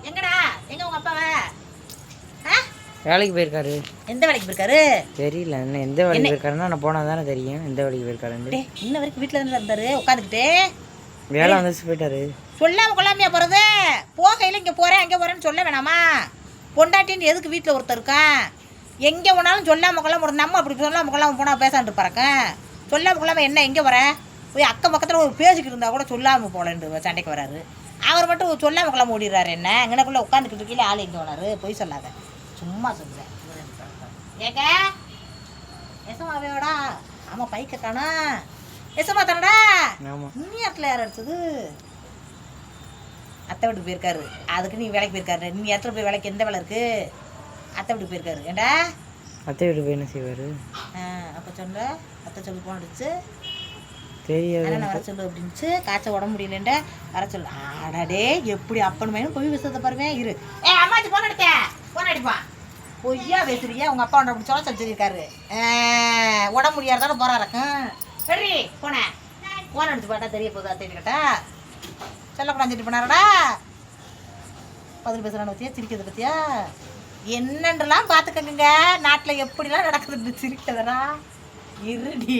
எங்கடா எங்க உங்க அப்பாவா? வேலைக்கு போயிருக்காரு. எந்த வேலைக்கு போயிருக்காரு தெரியல. என்ன எந்த வேலைக்கு போயிருக்காருன்னா நான் போனால் தானே தெரியும் எந்த வேலைக்கு போயிருக்காருன்னு. இன்ன வரைக்கும் வீட்டில் தானே இருந்தாரு உட்காந்துக்கிட்டு. வேலை வந்துச்சு போயிட்டாரு. சொல்லாம கொள்ளாமையா போகிறது? போகையில் இங்கே போகிறேன் அங்கே போகிறேன்னு சொல்ல வேணாமா? பொண்டாட்டின்னு எதுக்கு வீட்டில் ஒருத்தர் இருக்கான்? எங்கே போனாலும் சொல்லாமல் கொள்ளாம ஒரு நம்ம அப்படி சொல்லாமல் கொள்ளாமல் போனால் பேசாண்டு பறக்க. சொல்லாமல் கொள்ளாமல் என்ன எங்கே வர? போய் அக்கம் பக்கத்தில் ஒரு பேசிக்கிட்டு இருந்தால் கூட சொல்லாமல் போகலன்னு சண்டைக்கு வராரு. அவர் மட்டும் சொல்லாமல் கொள்ளாமல் ஓடிடுறாரு. என்ன எங்கனக்குள்ளே உட்காந்துக்கிட்டு இருக்கீங்களே ஆள் எங்கே வராரு? பொய் சொல்லாத, சும்மா சொல்லுறேன். ஏங்க எசமாவேடா? ஆமாம் பைக்க தானா? எசமா தானடா? இன்னி இடத்துல யார் அடிச்சது? அத்தை வீட்டுக்கு போயிருக்காரு. அதுக்கு நீ வேலைக்கு போயிருக்காரு. நீ இடத்துல போய் வேலைக்கு எந்த வேலை இருக்கு? அத்தை வீட்டுக்கு போயிருக்காரு. ஏண்டா அத்தை வீட்டுக்கு போய் என்ன செய்வார்? அப்போ சொல்ல அத்தை சொல்லி போன் அடிச்சு தெரியாது வர சொல்லு அப்படின்ச்சு. காய்ச்சல் உடம்பு முடியலன்ட்ட வர சொல்லு. ஆடாடே எப்படி அப்பனு மேலும் பொய் விஷயத்தை பாருங்க. இரு அம்மாச்சி போன் அடித்தேன். போன் அடிப்பான். பொய்யா பேசுறியா? உங்கள் அப்பா அப்படி சொல்ல சொல்லியிருக்காரு. உடம்பு முடியாதானே போறாருக்கும். சரி போனேன். போன் அடிச்சு பாட்டா தெரிய போகுது. அத்தை கேட்டா சொல்லக்கூடாது சொல்லிட்டு போனாரடா. பதில் பேசுகிறான்னு பற்றியா சிரிக்கிறது பற்றியா என்னன்றலாம் பார்த்துக்கங்க. நாட்டில் எப்படிலாம் நடக்குதுன்னு சிரிக்கிறதா இருடி.